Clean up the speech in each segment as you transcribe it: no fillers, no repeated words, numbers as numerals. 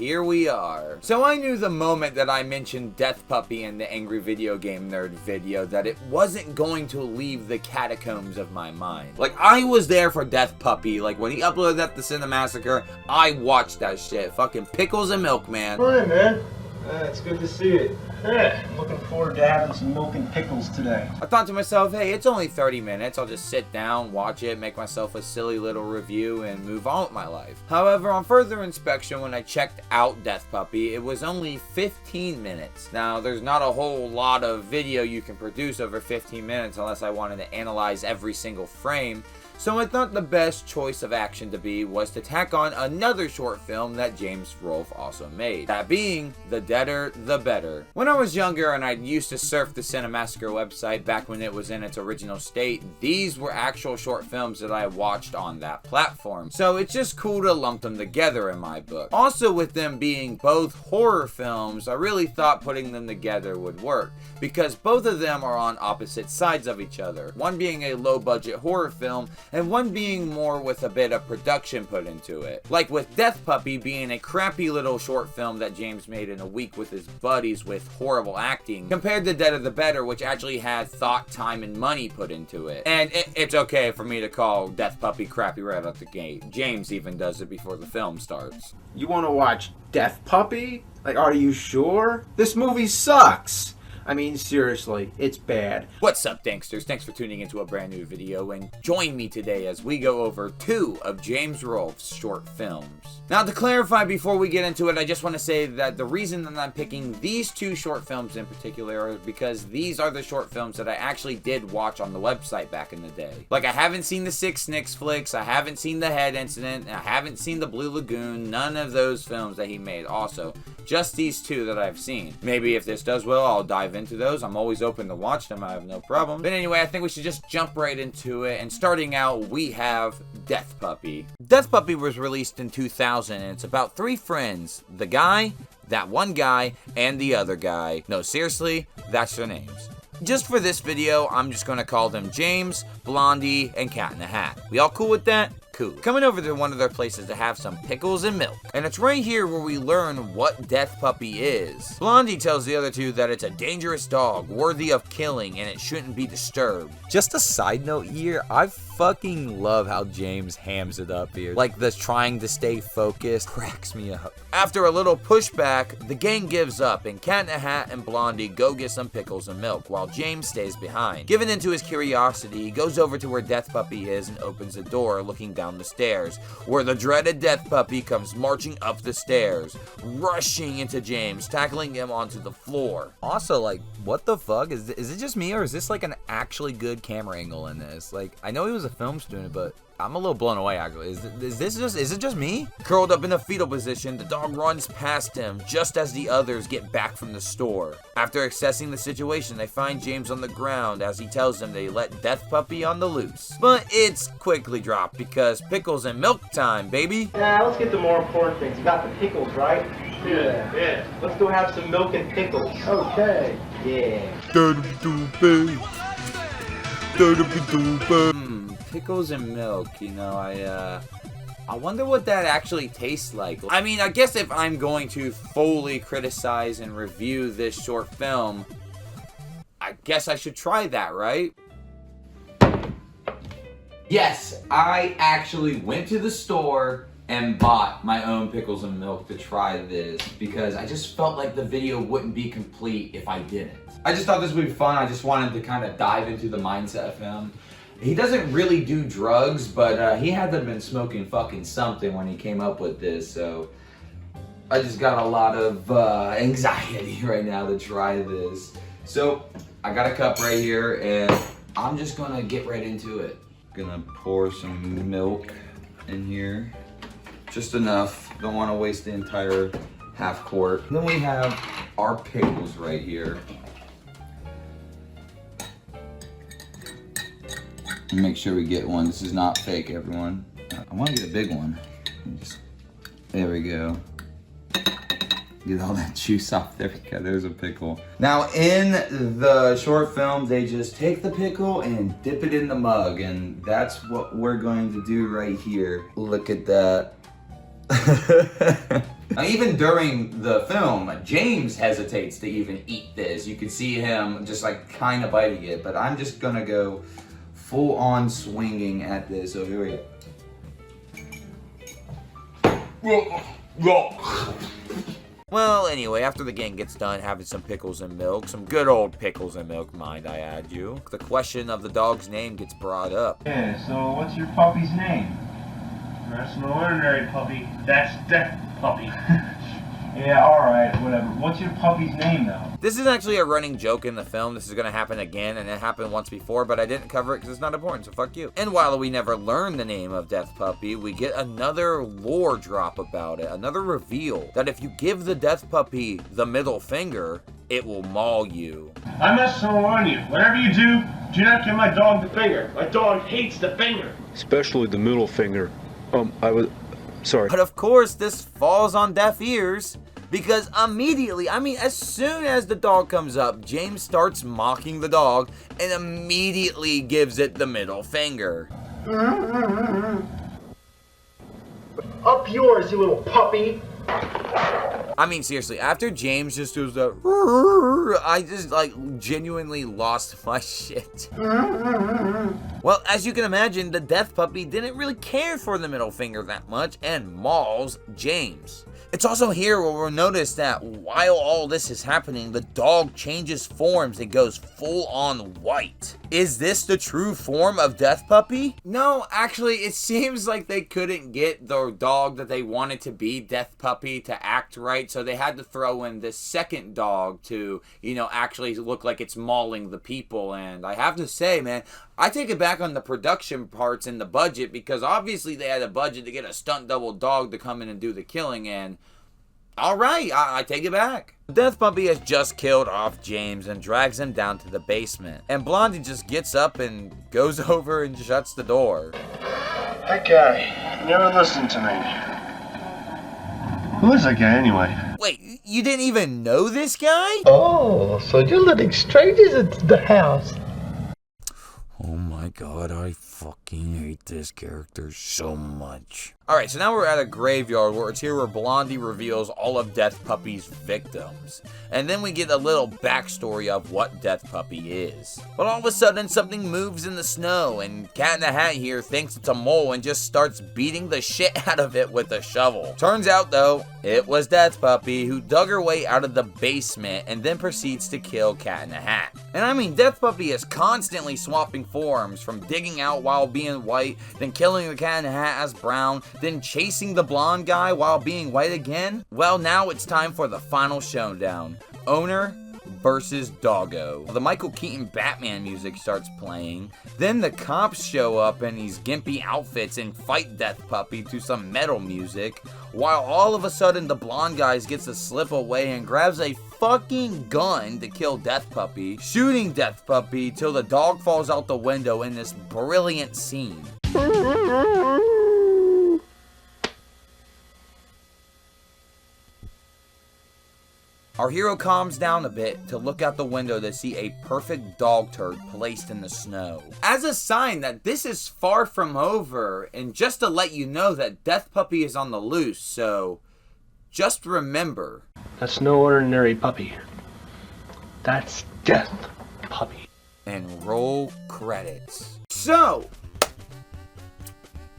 here we are. So I knew the moment that I mentioned Death Puppy in the Angry Video Game Nerd video that it wasn't going to leave the catacombs of my mind. Like, I was there for Death Puppy. Like, when he uploaded that to Cinemassacre, I watched that shit. Fucking pickles and milk, man. Morning, man. It's good to see you. Yeah, I'm looking forward to having some milk and pickles today. I thought to myself, hey, it's only 30 minutes. I'll just sit down, watch it, make myself a silly little review, and move on with my life. However, on further inspection, when I checked out Death Puppy, it was only 15 minutes. Now, there's not a whole lot of video you can produce over 15 minutes unless I wanted to analyze every single frame. So I thought the best choice of action to be was to tack on another short film that James Rolfe also made. That being The Deader, the Better. When I was younger and I used to surf the Cinemassacre website back when it was in its original state, these were actual short films that I watched on that platform. So it's just cool to lump them together in my book. Also, with them being both horror films, I really thought putting them together would work, because both of them are on opposite sides of each other. One being a low budget horror film, and one being more with a bit of production put into it. Like with Death Puppy being a crappy little short film that James made in a week with his buddies with horrible acting, compared to Deader the Better, which actually had thought, time, and money put into it. And it's okay for me to call Death Puppy crappy right out the gate. James even does it before the film starts. You want to watch Death Puppy? Like, are you sure? This movie sucks. I mean, seriously, it's bad. What's up, Danksters? Thanks for tuning into a brand new video, and join me today as we go over 2 of James Rolfe's short films. Now, to clarify before we get into it, I just want to say that the reason that I'm picking these 2 short films in particular is because these are the short films that I actually did watch on the website back in the day. Like, I haven't seen the 6 Snicks flicks, I haven't seen The Head Incident, I haven't seen The Blue Lagoon, none of those films that he made also. Just these 2 that I've seen. Maybe if this does well, I'll dive into those. I'm always open to watch them. I have no problem. But anyway, I think we should just jump right into it. And starting out, we have Death Puppy. Death Puppy was released in 2000, and it's about 3 friends. The guy, that one guy, and the other guy. No, seriously, that's their names. Just for this video, I'm just going to call them James, Blondie, and Cat in the Hat. We all cool with that? Cool. Coming over to one of their places to have some pickles and milk. And it's right here where we learn what Death Puppy is. Blondie tells the other 2 that it's a dangerous dog, worthy of killing, and it shouldn't be disturbed. Just a side note here, I fucking love how James hams it up here. Like, this trying to stay focused cracks me up. After a little pushback, the gang gives up, and Cat in the Hat and Blondie go get some pickles and milk, while James stays behind. Given into his curiosity, he goes over to where Death Puppy is and opens the door, looking down the stairs, where the dreaded Death Puppy comes marching up the stairs, rushing into James, tackling him onto the floor. Also, like, what the fuck? Is it just me, or is this like an actually good camera angle in this? Like, I know he was a film student, but I'm a little blown away, actually. Is it just me? Curled up in a fetal position, the dog runs past him just as the others get back from the store. After assessing the situation, they find James on the ground as he tells them they let Death Puppy on the loose. But it's quickly dropped because pickles and milk time, baby. Nah, let's get the more important things. You got the pickles, right? Yeah. Let's go have some milk and pickles. Okay. Yeah. Pickles and milk, you know, I wonder what that actually tastes like. I mean, I guess if I'm going to fully criticize and review this short film, I guess I should try that, right? Yes, I actually went to the store and bought my own pickles and milk to try this because I just felt like the video wouldn't be complete if I didn't. I just thought this would be fun. I just wanted to kind of dive into the mindset of him. He doesn't really do drugs, but he had to have been smoking fucking something when he came up with this, so I just got a lot of anxiety right now to try this. So I got a cup right here, and I'm just gonna get right into it. Gonna pour some milk in here, just enough. Don't want to waste the entire half quart. Then we have our pickles right here. Make sure we get one. This is not fake, everyone. I want to get a big one. There we go. Get all that juice off. There we go. There's a pickle. Now, in the short film, they just take the pickle and dip it in the mug, and that's what we're going to do right here. Look at that. Now, even during the film, James hesitates to even eat this. You can see him just like kind of biting it, but I'm just gonna go full on swinging at this. So here we go. Well, anyway, after the gang gets done having some pickles and milk, some good old pickles and milk, mind I add you, the question of the dog's name gets brought up. Yeah, so what's your puppy's name? That's no ordinary puppy. That's Death Puppy. Yeah, alright, whatever. What's your puppy's name, though? This is actually a running joke in the film. This is going to happen again, and it happened once before, but I didn't cover it because it's not important, so fuck you. And while we never learn the name of Death Puppy, we get another lore drop about it, another reveal, that if you give the Death Puppy the middle finger, it will maul you. I must so warn you, whatever you do not give my dog the finger. My dog hates the finger. Especially the middle finger. Sorry. But of course, this falls on deaf ears, because immediately, as soon as the dog comes up, James starts mocking the dog and immediately gives it the middle finger. Up yours, you little puppy. Seriously, after James just does the I just, genuinely lost my shit. Well, as you can imagine, the Death Puppy didn't really care for the middle finger that much and mauls James. It's also here where we'll notice that while all this is happening, the dog changes forms and goes full on white. Is this the true form of Death Puppy? No, actually, it seems like they couldn't get the dog that they wanted to be Death Puppy to act right, so they had to throw in this second dog to, actually look like it's mauling the people. And I have to say, man, I take it back on the production parts and the budget, because obviously they had a budget to get a stunt double dog to come in and do the killing, and alright, I take it back. Death Puppy has just killed off James and drags him down to the basement, and Blondie just gets up and goes over and shuts the door. That guy, you never listened to me. Who is that guy anyway? Wait, you didn't even know this guy? Oh, so you're letting strangers into the house. Oh my god, I fucking hate this character so much. Alright, so now we're at a graveyard where it's here where Blondie reveals all of Death Puppy's victims. And then we get a little backstory of what Death Puppy is. But all of a sudden, something moves in the snow, and Cat in the Hat here thinks it's a mole and just starts beating the shit out of it with a shovel. Turns out, though, it was Death Puppy who dug her way out of the basement and then proceeds to kill Cat in the Hat. And Death Puppy is constantly swapping forms, from digging out while being white, then killing the Cat in the Hat as brown, then chasing the blonde guy while being white again. Well, now it's time for the final showdown. Owner versus Doggo. The Michael Keaton Batman music starts playing. Then the cops show up in these gimpy outfits and fight Death Puppy to some metal music, while all of a sudden the blonde guy gets to slip away and grabs a fucking gun to kill Death Puppy, shooting Death Puppy till the dog falls out the window in this brilliant scene. Our hero calms down a bit to look out the window to see a perfect dog turd placed in the snow, as a sign that this is far from over, and just to let you know that Death Puppy is on the loose, so just remember. That's no ordinary puppy. That's Death Puppy. And roll credits. So,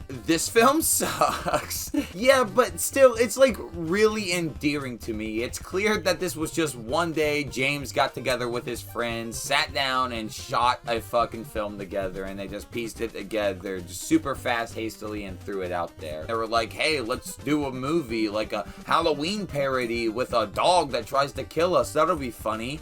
this film sucks. Yeah, but still, it's really endearing to me. It's clear that this was just one day James got together with his friends, sat down and shot a fucking film together, and they just pieced it together just super fast, hastily, and threw it out there. They were like, hey, let's do a movie, like a Halloween parody with a dog that tries to kill us. That'll be funny.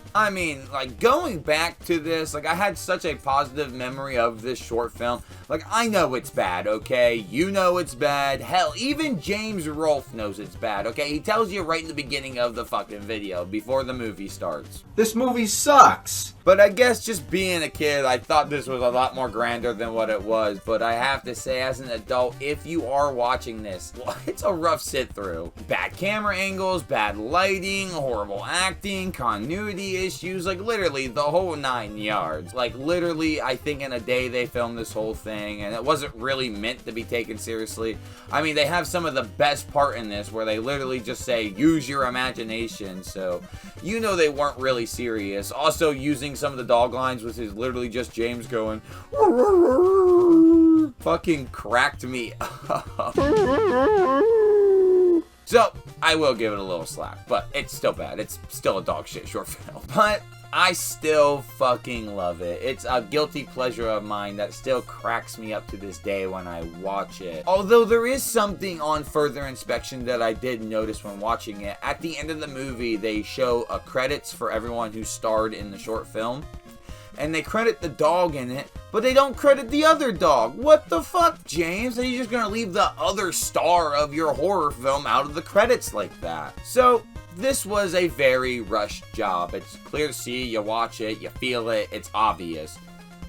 Going back to this, I had such a positive memory of this short film. I know it's bad, okay? You know it's bad. Hell, even James Rolfe knows it's bad, okay? He tells you right in the beginning of the fucking video, before the movie starts. This movie sucks. But I guess just being a kid, I thought this was a lot more grander than what it was. But I have to say, as an adult, if you are watching this, well, it's a rough sit-through. Bad camera angles, bad lighting, horrible acting, continuity issues, like literally the whole 9 yards. Like literally, I think in a day they filmed this whole thing, and it wasn't really meant to be taken seriously. I mean, they have some of the best part in this where they literally just say, use your imagination, so you know they weren't really serious. Also, using some of the dog lines, which is literally just James going, fucking cracked me up. So, I will give it a little slack, but it's still bad. It's still a dog shit short film. But I still fucking love it. It's a guilty pleasure of mine that still cracks me up to this day when I watch it. Although there is something on further inspection that I did notice when watching it. At the end of the movie, they show credits for everyone who starred in the short film. And they credit the dog in it, but they don't credit the other dog. What the fuck, James? Are you just gonna leave the other star of your horror film out of the credits like that? So, this was a very rushed job. It's clear to see, you watch it, you feel it, it's obvious.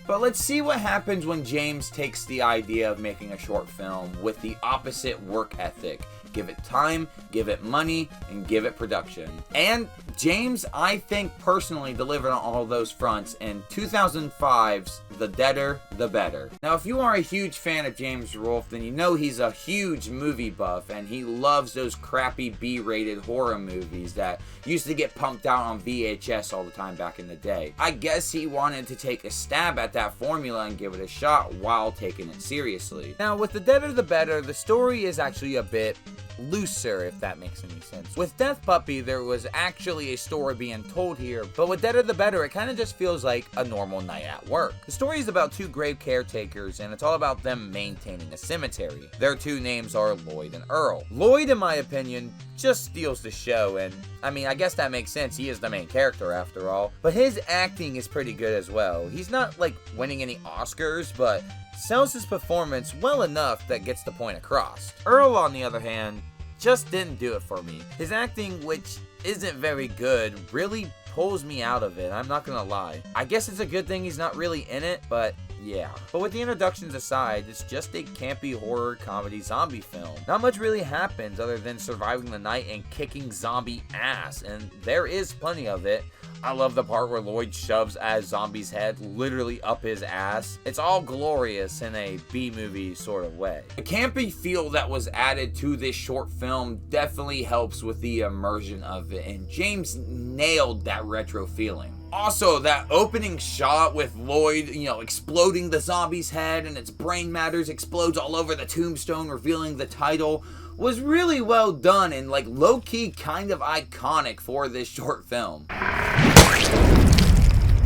But let's see what happens when James takes the idea of making a short film with the opposite work ethic. Give it time, give it money, and give it production. And James, I think, personally delivered on all those fronts in 2005's The Deader, the Better. Now, if you are a huge fan of James Rolfe, then you know he's a huge movie buff, and he loves those crappy B-rated horror movies that used to get pumped out on VHS all the time back in the day. I guess he wanted to take a stab at that formula and give it a shot while taking it seriously. Now, with The Deader, the Better, the story is actually a bit looser, if that makes any sense. With Death Puppy, there was actually a story being told here, but with Deader the Better, it kind of just feels like a normal night at work. The story is about two grave caretakers, and it's all about them maintaining a cemetery. Their two names are Lloyd and Earl. Lloyd, in my opinion, just steals the show, and I mean, I guess that makes sense. He is the main character after all, but his acting is pretty good as well. He's not like winning any Oscars, but sells his performance well enough that gets the point across. Earl, on the other hand, just didn't do it for me. His acting, which isn't very good, really pulls me out of it, I'm not gonna lie. I guess it's a good thing he's not really in it, but yeah. But with the introductions aside, it's just a campy horror comedy zombie film. Not much really happens other than surviving the night and kicking zombie ass, and there is plenty of it. I love the part where Lloyd shoves a zombie's head literally up his ass. It's all glorious in a B-movie sort of way. The campy feel that was added to this short film definitely helps with the immersion of it, and James nailed that retro feeling. Also, that opening shot with Lloyd, exploding the zombie's head and its brain matters explodes all over the tombstone, revealing the title, was really well done and low-key kind of iconic for this short film.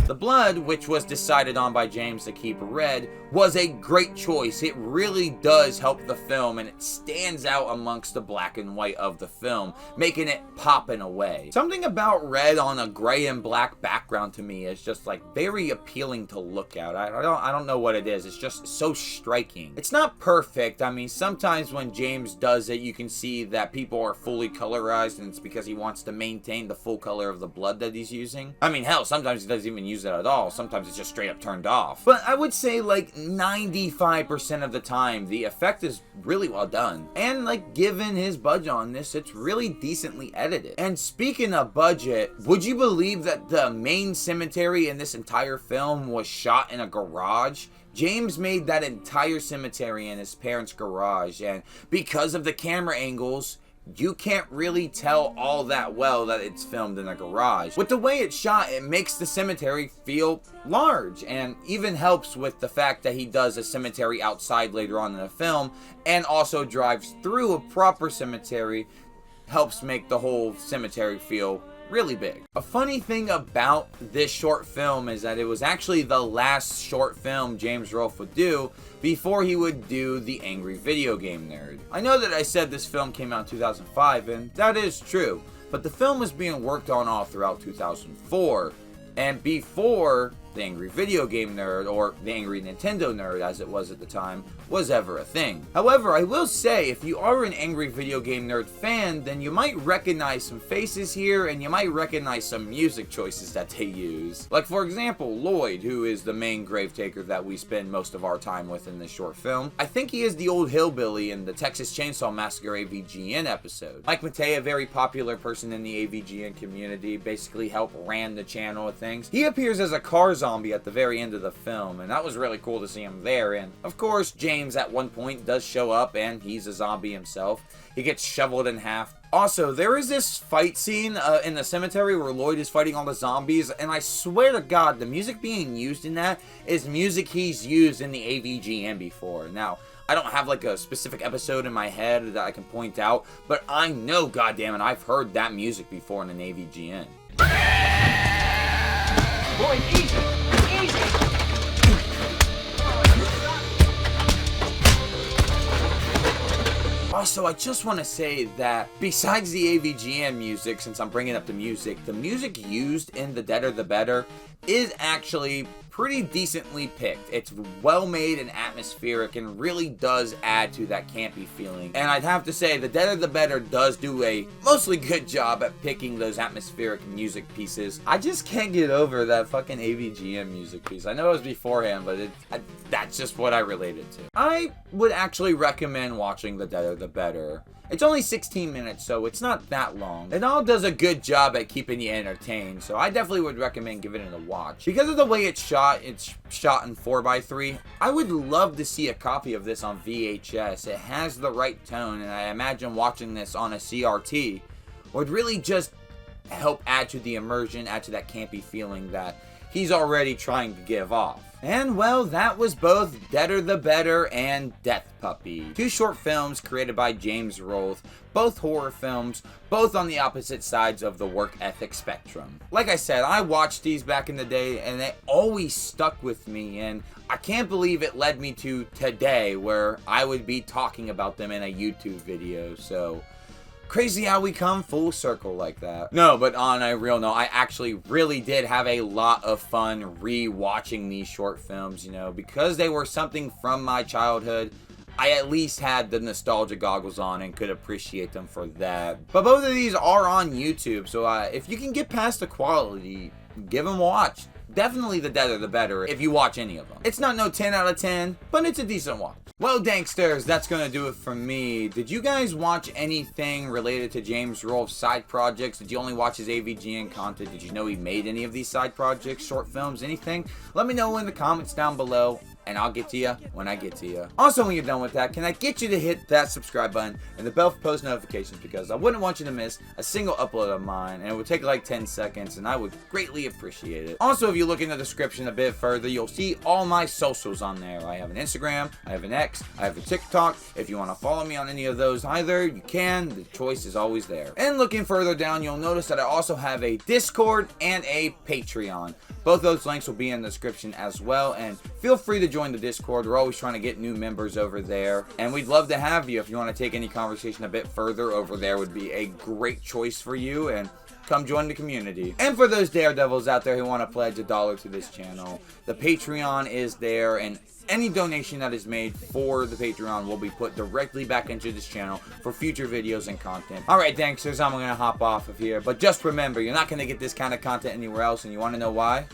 The blood, which was decided on by James to keep red, was a great choice. It really does help the film, and it stands out amongst the black and white of the film, making it pop in a way. Something about red on a gray and black background to me is just very appealing to look at. I don't know what it is. It's just so striking. It's not perfect. I mean, sometimes when James does it, you can see that people are fully colorized, and it's because he wants to maintain the full color of the blood that he's using. I mean, hell, sometimes he doesn't even use it at all. Sometimes it's just straight up turned off. But I would say 95% of the time, the effect is really well done. And given his budget on this, it's really decently edited. And speaking of budget, would you believe that the main cemetery in this entire film was shot in a garage? James made that entire cemetery in his parents' garage, and because of the camera angles, you can't really tell all that well that it's filmed in a garage. With the way it's shot, it makes the cemetery feel large, and even helps with the fact that he does a cemetery outside later on in the film, and also drives through a proper cemetery, helps make the whole cemetery feel really big. A funny thing about this short film is that it was actually the last short film James Rolfe would do before he would do The Angry Video Game Nerd. I know that I said this film came out in 2005, and that is true, but the film was being worked on all throughout 2004, and before the angry video game nerd, or the angry Nintendo nerd as it was at the time, was ever a thing. However, I will say, if you are an angry video game nerd fan, then you might recognize some faces here, and you might recognize some music choices that they use. Like, for example, Lloyd, who is the main grave taker that we spend most of our time with in this short film. I think he is the old hillbilly in the Texas Chainsaw Massacre AVGN episode. Mike Matei, a very popular person in the AVGN community, basically helped ran the channel of things. He appears as a car zombie at the very end of the film, and that was really cool to see him there. And of course, James at one point does show up, and he's a zombie himself. He gets shoveled in half. Also, there is this fight scene in the cemetery where Lloyd is fighting all the zombies, and I swear to God, the music being used in that is music he's used in the AVGN before. Now, I don't have like a specific episode in my head that I can point out, but I know, goddammit, I've heard that music before in an AVGN. Boy, easy, easy. Also, I just want to say that besides the AVGN music, since I'm bringing up the music used in The Deader the Better is actually pretty decently picked. It's well made and atmospheric and really does add to that campy feeling. And I'd have to say The Deader the Better does do a mostly good job at picking those atmospheric music pieces. I just can't get over that fucking AVGN music piece. I know it was beforehand, but that's just what I related to. I would actually recommend watching The Deader the Better. It's only 16 minutes, so it's not that long. It all does a good job at keeping you entertained, so I definitely would recommend giving it a watch. Because of the way it's shot in 4:3. I would love to see a copy of this on VHS. It has the right tone, and I imagine watching this on a CRT would really just help add to the immersion, add to that campy feeling that he's already trying to give off. And well, that was both Deader the Better and Death Puppy. Two short films created by James Rolfe, both horror films, both on the opposite sides of the work ethic spectrum. Like I said, I watched these back in the day and they always stuck with me, and I can't believe it led me to today where I would be talking about them in a YouTube video, so crazy how we come full circle like that. No, but on a real note, I actually really did have a lot of fun re-watching these short films, you know, because they were something from my childhood. I at least had the nostalgia goggles on and could appreciate them for that. But both of these are on YouTube, so if you can get past the quality, give them a watch. Definitely The Deader the Better if you watch any of them. It's not no 10 out of 10, but it's a decent watch. Well, Danksters, that's going to do it for me. Did you guys watch anything related to James Rolfe's side projects? Did you only watch his AVGN content? Did you know he made any of these side projects, short films, anything? Let me know in the comments down below, and I'll get to you when I get to you. Also, when you're done with that, can I get you to hit that subscribe button and the bell for post notifications, because I wouldn't want you to miss a single upload of mine, and it would take like 10 seconds, and I would greatly appreciate it. Also, if you look in the description a bit further, you'll see all my socials on there. I have an Instagram, I have an X, I have a TikTok. If you want to follow me on any of those either, you can. The choice is always there. And looking further down, you'll notice that I also have a Discord and a Patreon. Both those links will be in the description as well, and feel free to join the Discord. We're always trying to get new members over there, and we'd love to have you. If you want to take any conversation a bit further, over there would be a great choice for you, and come join the community. And for those daredevils out there who want to pledge $1 to this channel, the Patreon is there, and any donation that is made for the Patreon will be put directly back into this channel for future videos and content. Alright, Danksters, I'm going to hop off of here, but just remember, you're not going to get this kind of content anywhere else, and you want to know why?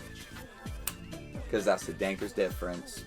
Because that's the Dankers difference.